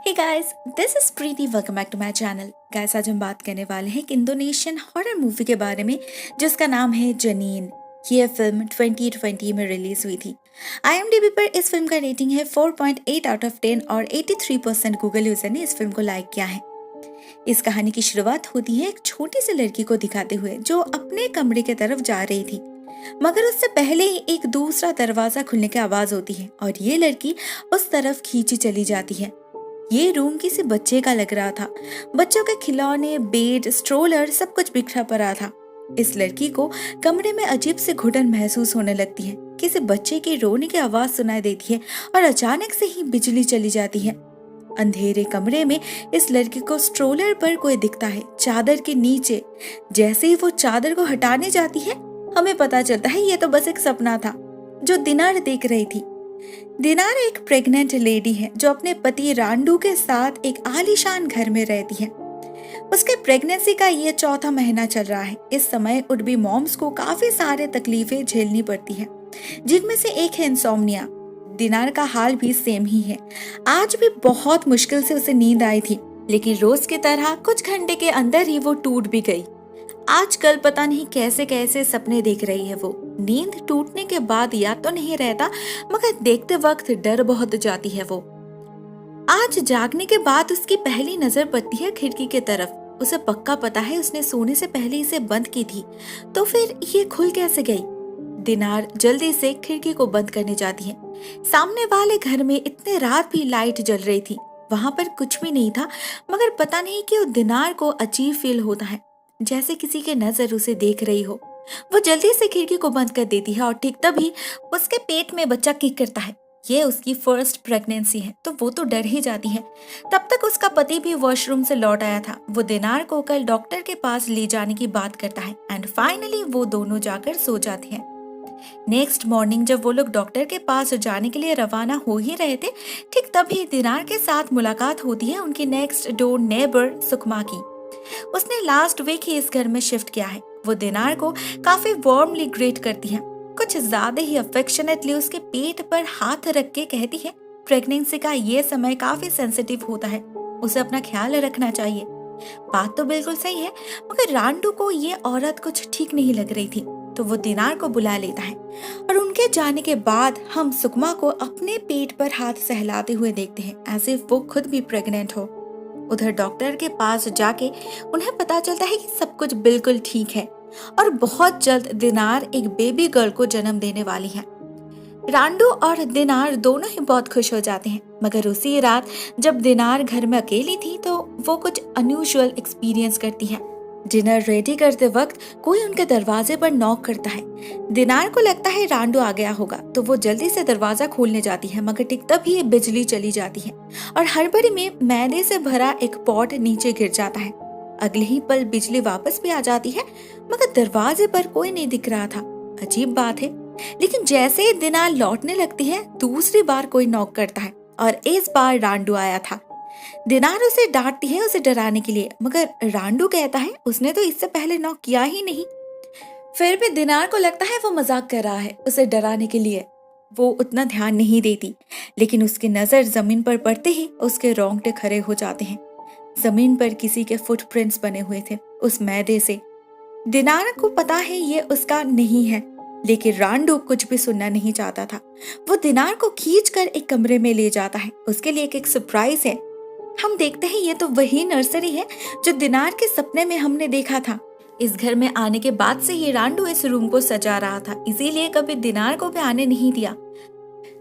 Hey guys, this is Preeti. Welcome back to my channel. Guys, आज हम बात करने वाले हैं एक इंडोनेशियन हॉरर मूवी के बारे में जिसका नाम है जनीन। ये फिल्म 2020 में रिलीज हुई थी। IMDb पर इस फिल्म का रेटिंग है 4.8 आउट ऑफ 10 और 83% गूगल यूजर ने इस फिल्म को लाइक किया है। इस कहानी की शुरुआत होती है एक छोटी सी लड़की को दिखाते हुए जो अपने कमरे की तरफ जा रही थी, मगर उससे पहले ही एक दूसरा दरवाजा खुलने की आवाज होती है और ये लड़की उस तरफ खींची चली जाती है। ये रूम किसी बच्चे का लग रहा था। बच्चों के खिलौने, बेड, स्ट्रोलर सब कुछ बिखरा पड़ा था। इस लड़की को कमरे में अजीब सी घुटन महसूस होने लगती है। किसी बच्चे की रोने की आवाज सुनाई देती है और अचानक से ही बिजली चली जाती है। अंधेरे कमरे में इस लड़की को स्ट्रोलर पर कोई दिखता है, चादर के नीचे। जैसे ही वो चादर को हटाने जाती है, हमें पता चलता है ये तो बस एक सपना था जो दिनार देख रही थी। दिनार एक प्रेग्नेंट लेडी है जो अपने पति रांडू के साथ एक आलीशान घर में रहती है। उसके प्रेगनेंसी का ये चौथा महीना चल रहा है। इस समय वुड बी मॉम्स को काफी सारे तकलीफें झेलनी पड़ती हैं, जिनमें से एक है इंसोम्निया। दिनार का हाल भी सेम ही है। आज भी बहुत मुश्किल से उसे नींद आई थी, लेकिन रोज की तरह कुछ घंटे के अंदर ही वो टूट भी गई। आजकल पता नहीं कैसे कैसे सपने देख रही है वो। नींद टूटने के बाद याद तो नहीं रहता, मगर देखते वक्त डर बहुत जाती है वो। आज जागने के बाद उसकी पहली नजर पड़ती है खिड़की की तरफ। उसे पक्का पता है उसने सोने से पहले इसे बंद की थी, तो फिर ये खुल कैसे गई? दिनार जल्दी से खिड़की को बंद करने जाती है। सामने वाले घर में इतने रात भी लाइट जल रही थी। वहां पर कुछ भी नहीं था, मगर पता नहीं क्यों दिनार को अजीब फील होता है, जैसे किसी की नजर उसे देख रही हो। वो जल्दी से खिड़की को बंद कर देती है और ठीक तभी उसके पेट में बच्चा किक करता है। ये उसकी फर्स्ट प्रेगनेंसी है, तो वो तो डर ही जाती है। तब तक उसका पति भी वॉशरूम से लौट आया था। वो दिनार को कल डॉक्टर के पास ले जाने की बात करता है एंड फाइनली वो दोनों जाकर सो जाते हैं। नेक्स्ट मॉर्निंग जब वो लोग डॉक्टर के पास जाने के लिए रवाना हो ही रहे थे, ठीक तभी दिनार के साथ मुलाकात होती है उनकी नेक्स्ट डोर नेबर सुकमा की। उसने लास्ट वीक ही इस घर में शिफ्ट किया है। वो दिनार को काफी वार्मली ग्रीट करती है, कुछ ज्यादा ही अफेक्शनेटली उसके पेट पर हाथ रख के कहती है प्रेगनेंसी का ये समय काफी सेंसिटिव होता है, उसे अपना ख्याल रखना चाहिए। बात तो बिल्कुल सही है, मगर रांडू को ये औरत कुछ ठीक नहीं लग रही थी, तो वो दिनार को बुला लेता है और उनके जाने के बाद हम सुकमा को अपने पेट पर हाथ सहलाते हुए देखते हैं, एज इफ वो खुद भी प्रेग्नेंट हो। उधर डॉक्टर के पास जाके उन्हें पता चलता है कि सब कुछ बिल्कुल ठीक है और बहुत जल्द दिनार एक बेबी गर्ल को जन्म देने वाली है। रांडू और दिनार दोनों ही बहुत खुश हो जाते हैं, मगर उसी रात जब दिनार घर में अकेली थी तो वो कुछ अनयूजुअल एक्सपीरियंस करती है। डिनर रेडी करते वक्त कोई उनके दरवाजे पर नॉक करता है। दिनार को लगता है रांडू आ गया होगा, तो वो जल्दी से दरवाजा खोलने जाती है, मगर ठीक तभी बिजली चली जाती है और हड़बड़ी में मैदे से भरा एक पॉट नीचे गिर जाता है। अगले ही पल बिजली वापस भी आ जाती है, मगर दरवाजे पर कोई नहीं दिख रहा था। अजीब बात है, लेकिन जैसे ही दिनार लौटने लगती है, दूसरी बार कोई नॉक करता है और इस बार रांडू आया था। दिनार उसे डांटती है उसे डराने के लिए, मगर रांडू कहता है उसने तो इससे पहले नॉक किया ही नहीं। फिर भी दिनार को लगता है वो मजाक कर रहा है उसे डराने के लिए। वो उतना ध्यान नहीं देती, लेकिन उसकी नजर जमीन पर पड़ते ही उसके रोंगटे खड़े हो जाते हैं। जमीन पर किसी के फुटप्रिंट्स बने हुए थे उस मैदे से। दिनार को पता है ये उसका नहीं है, लेकिन रांडू कुछ भी सुनना नहीं चाहता था। वो दिनार को खींचकर एक कमरे में ले जाता है, उसके लिए एक सरप्राइज है। हम देखते हैं ये तो वही नर्सरी है जो दिनार के सपने में हमने देखा था। इस घर में आने के बाद से ही रांडू इस रूम को सजा रहा था, इसीलिए कभी दिनार को भी आने नहीं दिया।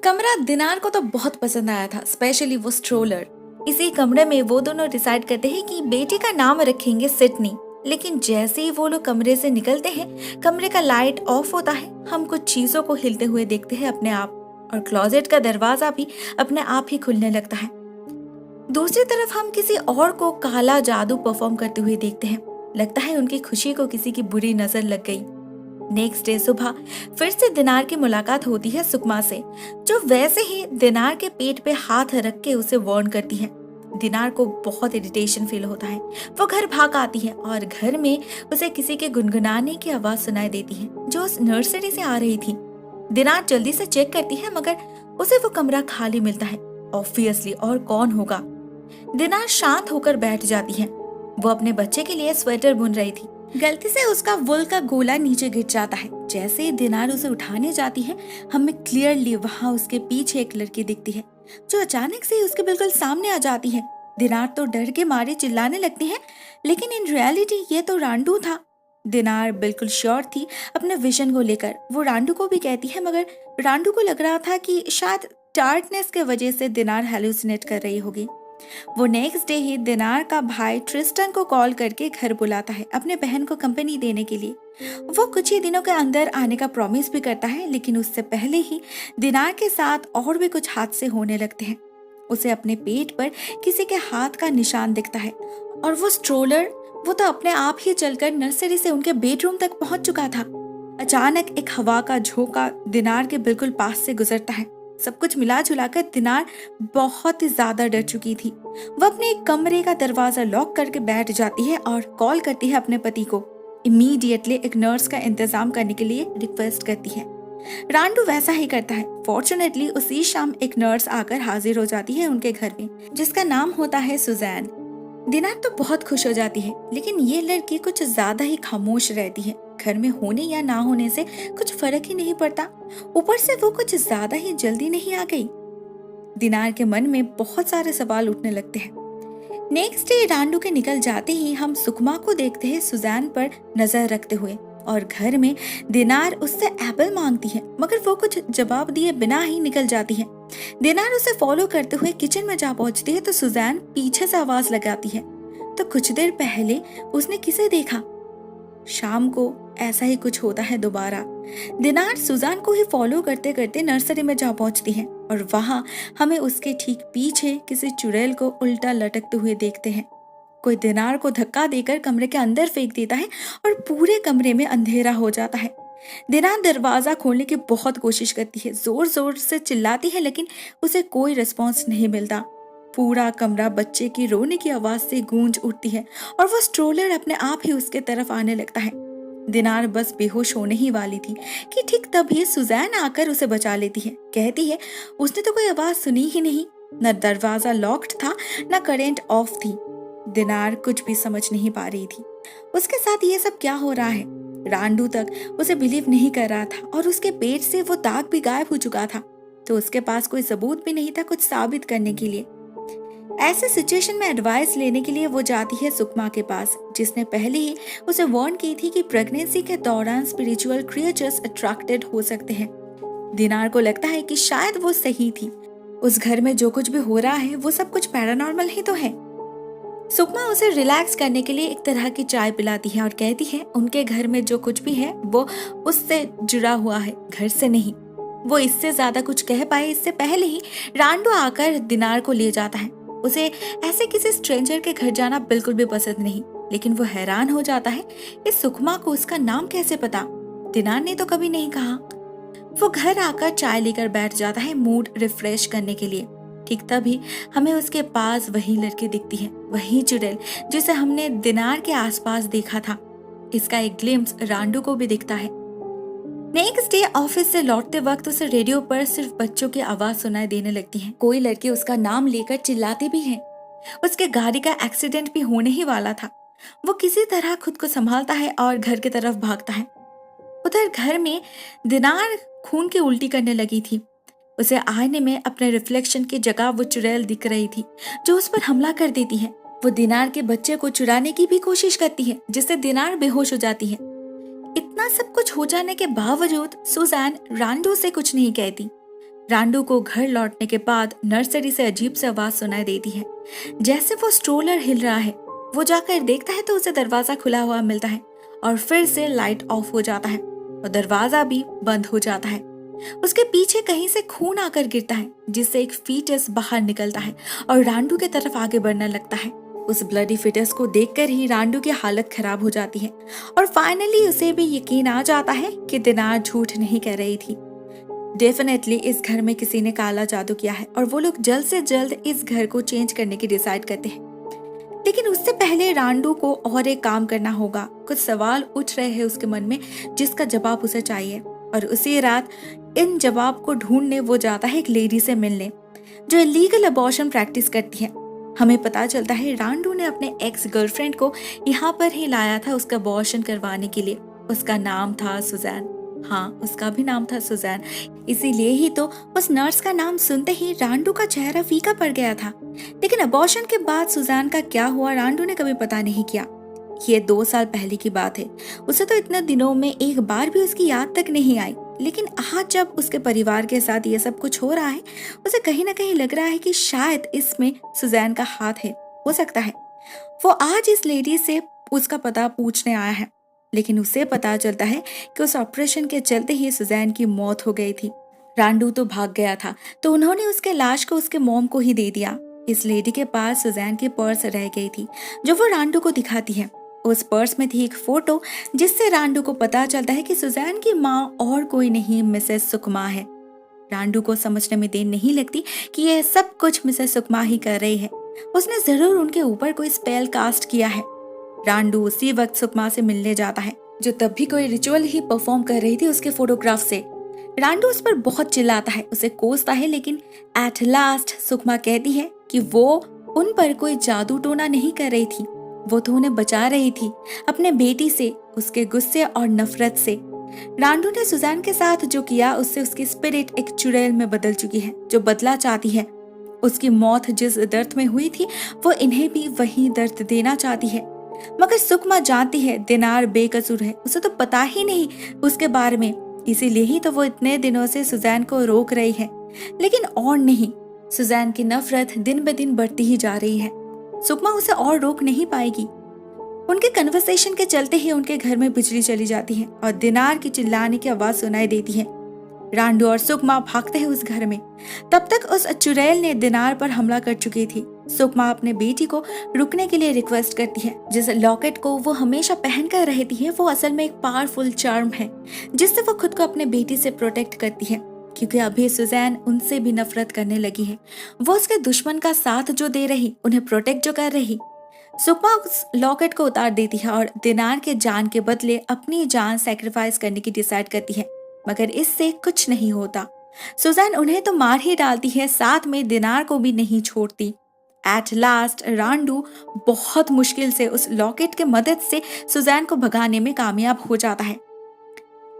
कमरा दिनार को तो बहुत पसंद आया था, स्पेशली वो स्ट्रोलर। इसी कमरे में वो दोनों डिसाइड करते हैं कि बेटी का नाम रखेंगे सिडनी। लेकिन जैसे ही वो लोग कमरे से निकलते हैं, कमरे का लाइट ऑफ होता है। हम कुछ चीजों को हिलते हुए देखते हैं अपने आप, और क्लोजेट का दरवाजा भी अपने आप ही खुलने लगता है। दूसरी तरफ हम किसी और को काला जादू परफॉर्म करते हुए देखते हैं। लगता है उनकी खुशी को किसी की बुरी नजर लग गई। नेक्स्ट डे सुबह फिर से दिनार की मुलाकात होती है सुकमा से, जो वैसे ही दिनार के पेट पे हाथ रख के उसे वार्न करती है। दिनार को बहुत इरिटेशन फील होता है। वो घर भाग आती है और घर में उसे किसी के गुनगुनाने की आवाज सुनाई देती है जो उस नर्सरी से आ रही थी। दिनार जल्दी से चेक करती है, मगर उसे वो कमरा खाली मिलता है। ऑब्वियसली और कौन होगा। दिनार शांत होकर बैठ जाती है। वो अपने बच्चे के लिए स्वेटर बुन रही थी। गलती से उसका वुल का गोला नीचे गिर जाता है। जैसे ही दिनार उसे उठाने जाती है, हमें क्लियरली वहाँ उसके पीछे एक लड़की दिखती है जो अचानक से उसके बिल्कुल सामने आ जाती है। दिनार तो डर के मारे चिल्लाने लगती है, लेकिन इन रियलिटी ये तो रांडू था। दिनार बिल्कुल श्योर थी अपने विजन को लेकर। वो रांडू को भी कहती है, मगर रांडू को लग रहा था कि शायद डार्कनेस के वजह से दिनार हेलुसिनेट कर रही होगी। वो नेक्स्ट डे ही दिनार का भाई ट्रिस्टन को कॉल करके घर बुलाता है अपने बहन को कंपनी देने के लिए। वो कुछ ही दिनों के अंदर आने का प्रॉमिस भी करता है, लेकिन उससे पहले ही दिनार के साथ और भी कुछ हादसे होने लगते हैं। उसे अपने पेट पर किसी के हाथ का निशान दिखता है और वो स्ट्रोलर वो तो अपने आप ही चलकर नर्सरी से उनके बेडरूम तक पहुंच चुका था। अचानक एक हवा का झोंका दिनार के बिल्कुल पास से गुजरता है। सब कुछ मिला जुलाकर दिनार बहुत ही ज्यादा डर चुकी थी। वो अपने एक कमरे का दरवाजा लॉक करके बैठ जाती है और कॉल करती है अपने पति को। इमीडिएटली एक नर्स का इंतजाम करने के लिए रिक्वेस्ट करती है। रांडू वैसा ही करता है। फॉर्चुनेटली उसी शाम एक नर्स आकर हाजिर हो जाती है उनके घर में, जिसका नाम होता है सुजैन। दिनार तो बहुत खुश हो जाती है, लेकिन ये लड़की कुछ ज्यादा ही खामोश रहती है। घर में होने या ना होने से कुछ फर्क ही नहीं पड़ता। ऊपर से वो कुछ ज्यादा ही जल्दी नहीं आ गई। दिनार के मन में बहुत सारे सवाल उठने लगते हैं। नेक्स्ट डे रांडू के निकल जाते ही हम सुकमा को देखते हैं सुजैन पर नजर रखते हुए, और घर में दिनार उससे एप्पल मांगती है, मगर वो कुछ जवाब दिए बिना ही निकल जाती है। दिनार उसे फॉलो करते हुए किचन में जा पहुंचती है तो सुजैन पीछे से आवाज लगाती है, तो कुछ देर पहले उसने किसे देखा। शाम को ऐसा ही कुछ होता है दोबारा। दिनार सुजान को ही फॉलो करते करते नर्सरी में जा पहुंचती है और वहां हमें उसके ठीक पीछे किसी चुड़ैल को उल्टा लटकते हुए देखते हैं। कोई दिनार को धक्का देकर कमरे के अंदर फेंक देता है और पूरे कमरे में अंधेरा हो जाता है। दिनार दरवाजा खोलने की बहुत कोशिश करती है, जोर जोर से चिल्लाती है, लेकिन उसे कोई रिस्पॉन्स नहीं मिलता। पूरा कमरा बच्चे की रोने की आवाज से गूंज उठती है और वो स्ट्रोलर अपने आप ही उसके तरफ आने लगता है। दिनार बस बेहोश होने ही वाली थी कि ठीक तभी सुजैन आकर उसे बचा लेती है। कहती है उसने तो कोई आवाज सुनी ही नहीं, न दरवाजा लॉक्ड था न करंट ऑफ थी। दिनार कुछ भी समझ नहीं पा रही थी उसके साथ ये सब क्या हो रहा है। रांडू तक उसे बिलीव नहीं कर रहा था और उसके पेट से वो दाग भी गायब हो चुका था, तो उसके पास कोई सबूत भी नहीं था कुछ साबित करने के लिए। ऐसे सिचुएशन में एडवाइस लेने के लिए वो जाती है सुकमा के पास, जिसने पहले ही उसे वार्न की थी कि प्रेगनेंसी के दौरान स्पिरिचुअल क्रिएचर्स अट्रैक्टेड हो सकते हैं। दिनार को लगता है कि शायद वो सही थी। उस घर में जो कुछ भी हो रहा है वो सब कुछ पैरानॉर्मल ही तो है। सुकमा उसे रिलैक्स करने के लिए एक तरह की चाय पिलाती है और कहती है उनके घर में जो कुछ भी है वो उससे जुड़ा हुआ है, घर से नहीं। वो इससे ज्यादा कुछ कह पाए इससे पहले ही रांडू आकर दिनार को ले जाता है। उसे ऐसे किसी स्ट्रेंजर के घर जाना बिल्कुल भी पसंद नहीं, लेकिन वो हैरान हो जाता है इस सुकमा को उसका नाम कैसे पता। दिनार ने तो कभी नहीं कहा। वो घर आकर चाय लेकर बैठ जाता है मूड रिफ्रेश करने के लिए। ठीक तभी हमें उसके पास वही लड़की दिखती है, वही चुड़ैल जिसे हमने दिनार के आसपास देखा था। इसका एक ग्लिम्स रांडू को भी दिखता है। नेक्स्ट डे ऑफिस से लौटते वक्त उसे रेडियो पर सिर्फ बच्चों की आवाज सुनाई देने लगती है। कोई लड़के उसका नाम लेकर चिल्लाते भी हैं। उसके गाड़ी का एक्सीडेंट भी होने ही वाला था। वो किसी तरह खुद को संभालता है और घर की तरफ भागता है। उधर घर में दिनार खून की उल्टी करने लगी थी। उसे आईने में अपने रिफ्लेक्शन की जगह वो चुड़ैल दिख रही थी जो उस पर हमला कर देती है। वो दिनार के बच्चे को चुराने की भी कोशिश करती है, जिससे दिनार बेहोश हो जाती है। इतना सब कुछ हो जाने के बावजूद सुजैन रांडू से कुछ नहीं कहती। रांडू को घर लौटने के बाद नर्सरी से अजीब सी आवाज सुनाई देती है, जैसे वो स्ट्रोलर हिल रहा है। वो जाकर देखता है तो उसे दरवाजा खुला हुआ मिलता है और फिर से लाइट ऑफ हो जाता है और दरवाजा भी बंद हो जाता है। उसके पीछे कहीं से खून आकर गिरता है, जिससे एक फीटस बाहर निकलता है और रांडू के तरफ आगे बढ़ने लगता है। उस ब्लडी फिटस को देखकर ही रांडू की हालत खराब हो जाती है और फाइनली उसे भी यकीन आ जाता है कि दिनार झूठ नहीं कह रही थी। डेफिनेटली इस घर में किसी ने काला जादू किया है और वो लोग जल्द से जल्द इस घर को चेंज करने की डिसाइड करते हैं। लेकिन उससे पहले रांडू को और एक काम करना होगा। कुछ सवाल उठ रहे हैं उसके मन में जिसका जवाब उसे चाहिए, और उसी रात इन जवाब को ढूंढने वो जाता है एक लेडी से मिलने जो इलीगल अबॉर्शन प्रैक्टिस करती है। हमें पता चलता है रांडू ने अपने एक्स गर्लफ्रेंड को यहाँ पर ही लाया था उसका अबॉर्शन करवाने के लिए। उसका नाम था सुजैन। हाँ, उसका भी नाम था सुजैन। इसीलिए ही तो उस नर्स का नाम सुनते ही रांडू का चेहरा फीका पड़ गया था। लेकिन अबॉर्शन के बाद सुजैन का क्या हुआ रांडू ने कभी पता नहीं किया। ये 2 साल पहले की बात है। उसे तो इतने दिनों में एक बार भी उसकी याद तक नहीं आई। लेकिन आज जब उसके परिवार के साथ ये सब कुछ हो रहा है, उसे कहीं ना कहीं लग रहा है कि शायद इसमें सुजैन का हाथ है। हो सकता है वो आज इस लेडी से उसका पता पूछने आया है। लेकिन उसे पता चलता है कि उस ऑपरेशन के चलते ही सुजैन की मौत हो गई थी। रांडू तो भाग गया था, तो उन्होंने उसके लाश को उसके मॉम को ही दे दिया। इस लेडी के पास सुजैन की पर्स रह गई थी, जो वो रांडू को दिखाती है। उस पर्स में थी एक फोटो, जिससे रांडू को पता चलता है कि सुजैन की माँ और कोई नहीं, मिसेस सुकमा है। रांडू को समझने में देर नहीं लगती कि यह सब कुछ मिसेस सुकमा ही कर रही है। उसने जरूर उनके ऊपर कोई स्पेल कास्ट किया है। रांडू उसी वक्त सुकमा से मिलने जाता है, जो तब भी कोई रिचुअल ही परफॉर्म कर रही थी उसके फोटोग्राफ से। रांडू उस पर बहुत चिल्लाता है, उसे कोसता है, लेकिन एट लास्ट सुकमा कहती है कि वो उन पर कोई जादू टोना नहीं कर रही थी, वो तो उन्हें बचा रही थी अपने बेटी से, उसके गुस्से और नफरत से। रांडू ने सुजैन के साथ जो किया, उससे उसकी स्पिरिट एक चुड़ैल में बदल चुकी है, जो बदला चाहती है। उसकी मौत जिस दर्द में हुई थी, वो इन्हें भी वही दर्द देना चाहती है। मगर सुकमा जानती है दिनार बेकसूर है, उसे तो पता ही नहीं उसके बारे में। इसीलिए ही तो वो इतने दिनों से सुजैन को रोक रही है। लेकिन और नहीं, सुजैन की नफरत दिन ब दिन बढ़ती ही जा रही है। सुकमा उसे और रोक नहीं पाएगी। उनके कन्वर्सेशन के चलते ही उनके घर में बिजली चली जाती है और दिनार की चिल्लाने की आवाज सुनाई देती है। रांडू और सुकमा भागते हैं उस घर में। तब तक उस चुड़ैल ने दिनार पर हमला कर चुकी थी। सुकमा अपने बेटी को रुकने के लिए रिक्वेस्ट करती है। जिस लॉकेट को वो हमेशा पहनकर रहती है, वो असल में एक पावरफुल चार्म है, जिससे वो खुद को अपने बेटी से प्रोटेक्ट करती है। क्योंकि अभी सुजैन उनसे भी नफरत करने लगी है। वो उसके दुश्मन का साथ जो दे रही, उन्हें प्रोटेक्ट जो कर रही। सुकमा उस लॉकेट को उतार देती है और दिनार के जान के बदले अपनी जान सैक्रिफाइस करने की डिसाइड करती है। मगर इससे कुछ नहीं होता। सुजैन उन्हें तो मार ही डालती है, साथ में दिनार को भी नहीं छोड़ती। एट लास्ट रांडू बहुत मुश्किल से उस लॉकेट के मदद से सुजैन को भगाने में कामयाब हो जाता है।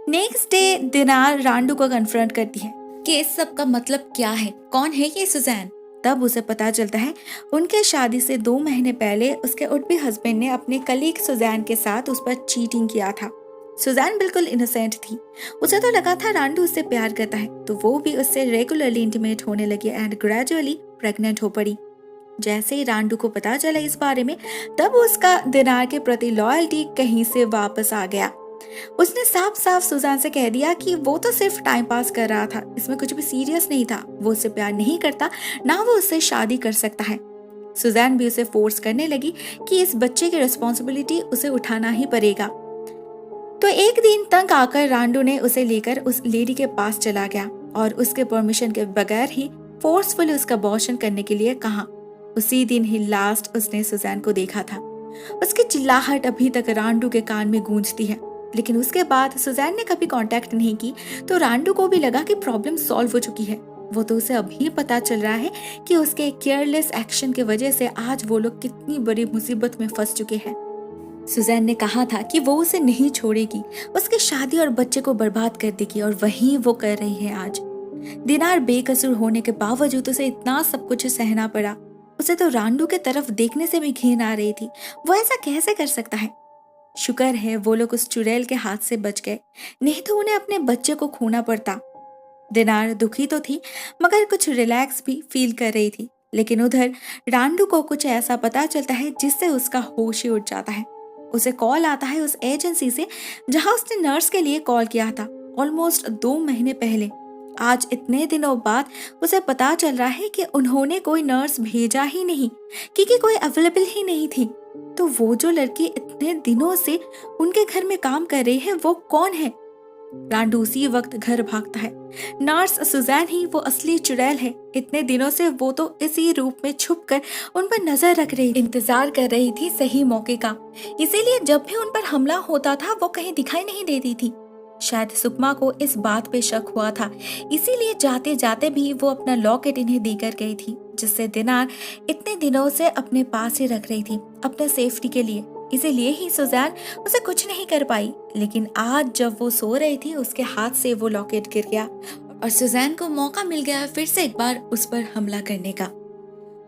नेक्स्ट डे दिनार रांडू को कन्फ्रंट करती है कि इस सब का मतलब क्या है, कौन है ये सुजैन। तब उसे पता चलता है उनके शादी से 2 महीने पहले उसके उड बी हस्बैंड ने अपने कलीग सुजैन के साथ उस पर चीटिंग किया था। सुजैन बिल्कुल इनोसेंट थी। उसे तो लगा था रांडू उससे प्यार करता है, तो वो भी उससे रेगुलरली इंटीमेट होने लगी एंड ग्रेजुअली प्रेग्नेंट हो पड़ी। जैसे ही रांडू को पता चला इस बारे में, तब उसका दिनार के प्रति लॉयल्टी कहीं से वापस आ गया। उसने साफ साफ सुजैन से कह दिया कि वो तो सिर्फ टाइम पास कर रहा था, इसमें कुछ भी सीरियस नहीं था। वो उससे प्यार नहीं करता, ना वो उससे शादी कर सकता है। सुजैन भी उसे फोर्स करने लगी कि इस बच्चे की रिस्पॉन्सिबिलिटी उसे उठाना ही पड़ेगा। तो एक दिन तंग आकर रांडू ने उसे लेकर उस लेडी के पास चला गया और उसके परमिशन के बगैर ही फोर्सफुली उसका अबॉर्शन करने के लिए कहा। उसी दिन ही लास्ट उसने सुजैन को देखा था। उसकी चिल्लाहट अभी तक रांडू के कान में गूंजती है। लेकिन उसके बाद सुजैन ने कभी कांटेक्ट नहीं की, तो रांडू को भी लगा कि प्रॉब्लम सॉल्व हो चुकी है। वो तो उसे अभी पता चल रहा है कि उसके केयरलेस एक्शन की वजह से आज वो लोग कितनी बड़ी मुसीबत में फंस चुके हैं। सुजैन ने कहा था कि वो उसे नहीं छोड़ेगी, उसकी शादी और बच्चे को बर्बाद कर देगी, और वही वो कर रही है आज। दिनार बेकसूर होने के बावजूद उसे इतना सब कुछ सहना पड़ा। उसे तो रांडू के तरफ देखने से भी घिन आ रही थी। वो ऐसा कैसे कर सकता है? शुक्र है वो लोग उस चुड़ैल के हाथ से बच गए, नहीं तो उन्हें अपने बच्चे को खोना पड़ता। दिनार दुखी तो थी, मगर कुछ रिलैक्स भी फील कर रही थी। लेकिन उधर रांडू को कुछ ऐसा पता चलता है जिससे उसका होश ही उड़ जाता है। उसे कॉल आता है उस एजेंसी से जहां उसने नर्स के लिए कॉल किया था ऑलमोस्ट 2 महीने पहले। आज इतने दिनों बाद उसे पता चल रहा है कि उन्होंने कोई नर्स भेजा ही नहीं, क्योंकि कोई अवेलेबल ही नहीं थी। तो वो जो लड़की इतने दिनों से उनके घर में काम कर रही है, वो कौन है? रांडू उसी वक्त घर भागता है। नर्स सुजैन ही वो असली चुड़ैल है। इतने दिनों से वो तो इसी रूप में छुपकर उन पर नजर रख रही, इंतजार कर रही थी सही मौके का। इसीलिए जब भी उन पर हमला होता था, वो कहीं दिखाई नहीं देती थी। शायद सुकमा को इस बात पे शक हुआ था, इसीलिए जाते जाते भी वो अपना लॉकेट इन्हें देकर गई थी। जिससे दिनार इतने दिनों से अपने पास ही रख रही थी अपने सेफ्टी के लिए। इसीलिए ही सुजैन उसे कुछ नहीं कर पाई। लेकिन आज जब वो सो रही थी उसके हाथ से वो लॉकेट गिर गया और सुजैन को मौका मिल गया फिर से एक बार उस पर हमला करने का,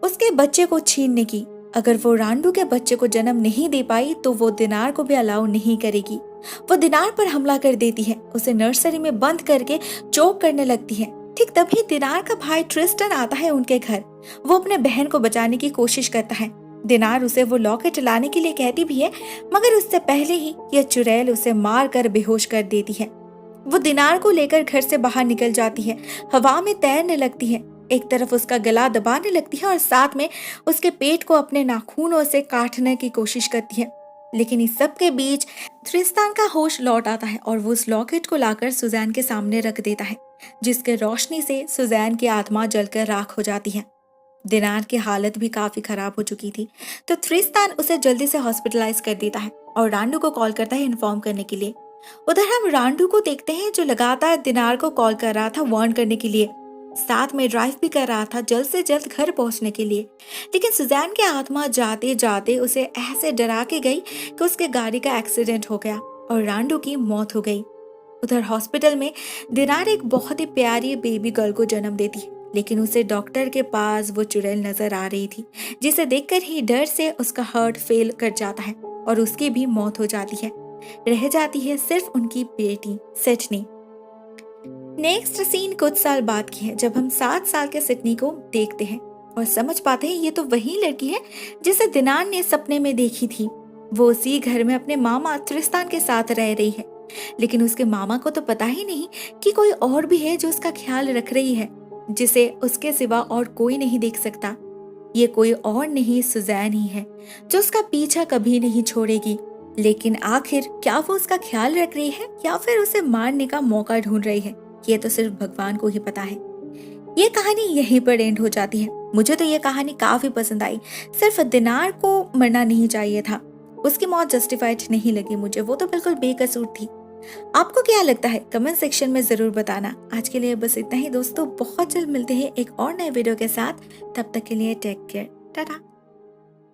उसके बच्चे को छीनने की। अगर वो रांडू के बच्चे को जन्म नहीं दे पाई तो वो दिनार को भी अलाउ नहीं करेगी। वो दिनार पर हमला कर देती है, उसे नर्सरी में बंद करके चोक करने लगती है। ठीक तभी दिनार का भाई ट्रिस्टन आता है उनके घर। वो अपने बहन को बचाने की कोशिश करता है। दिनार उसे वो लॉकेट लाने के लिए कहती भी है, मगर उससे पहले ही यह चुड़ैल उसे मार कर बेहोश कर देती है। वो दिनार को लेकर घर से बाहर निकल जाती है, हवा में तैरने लगती है। एक तरफ उसका गला दबाने लगती है और साथ में उसके पेट को अपने नाखूनों से काटने की कोशिश करती है। लेकिन इस सब के बीच त्रिस्तान का होश लौट आता है और वो उस लॉकेट को लाकर सुजैन के सामने रख देता है, जिसके रोशनी से सुजैन की आत्मा जलकर राख हो जाती है। दिनार की हालत भी काफी खराब हो चुकी थी, तो त्रिस्तान उसे जल्दी से हॉस्पिटलाइज कर देता है और रांडू को कॉल करता है इन्फॉर्म करने के लिए। उधर हम रांडू को देखते हैं जो लगातार दिनार को कॉल कर रहा था वार्न करने के लिए, साथ में ड्राइव भी कर रहा था जल्द से जल्द घर पहुंचने के लिए। लेकिन सुजैन की आत्मा जाते जाते उसे ऐसे डरा के गई कि उसके गाड़ी का एक्सीडेंट हो गया और रांडू की मौत हो गई। उधर हॉस्पिटल में दिनार एक बहुत ही प्यारी बेबी गर्ल को जन्म देती है, लेकिन उसे डॉक्टर के पास वो चुड़ैल नजर आ रही थी, जिसे देखकर ही डर से उसका हार्ट फेल कर जाता है और उसकी भी मौत हो जाती है। रह जाती है सिर्फ उनकी बेटी सिडनी। नेक्स्ट सीन कुछ साल बाद की है, जब हम 7 साल के सिडनी को देखते हैं और समझ पाते हैं ये तो वही लड़की है जिसे दिनार ने सपने में देखी थी। वो उसी घर में अपने मामा त्रिस्तान के साथ रह रही है, लेकिन उसके मामा को तो पता ही नहीं कि कोई और भी है जो उसका ख्याल रख रही है, जिसे उसके सिवा और कोई नहीं देख सकता। ये कोई और नहीं सुजैन ही है जो उसका पीछा कभी नहीं छोड़ेगी। लेकिन आखिर क्या वो उसका ख्याल रख रही है या फिर उसे मारने का मौका ढूंढ रही है, ये तो सिर्फ भगवान को ही पता है। ये कहानी यहीं पर एंड हो जाती है। मुझे तो ये कहानी काफी पसंद आई। सिर्फ दिनार को मरना नहीं चाहिए था, उसकी मौत जस्टिफाइड नहीं लगी मुझे, वो तो बिल्कुल बेकसूर थी। आपको क्या लगता है कमेंट सेक्शन में जरूर बताना। आज के लिए बस इतना ही दोस्तों, बहुत जल्द मिलते हैं एक और नए वीडियो के साथ। तब तक के लिए टेक केयर, टाटा।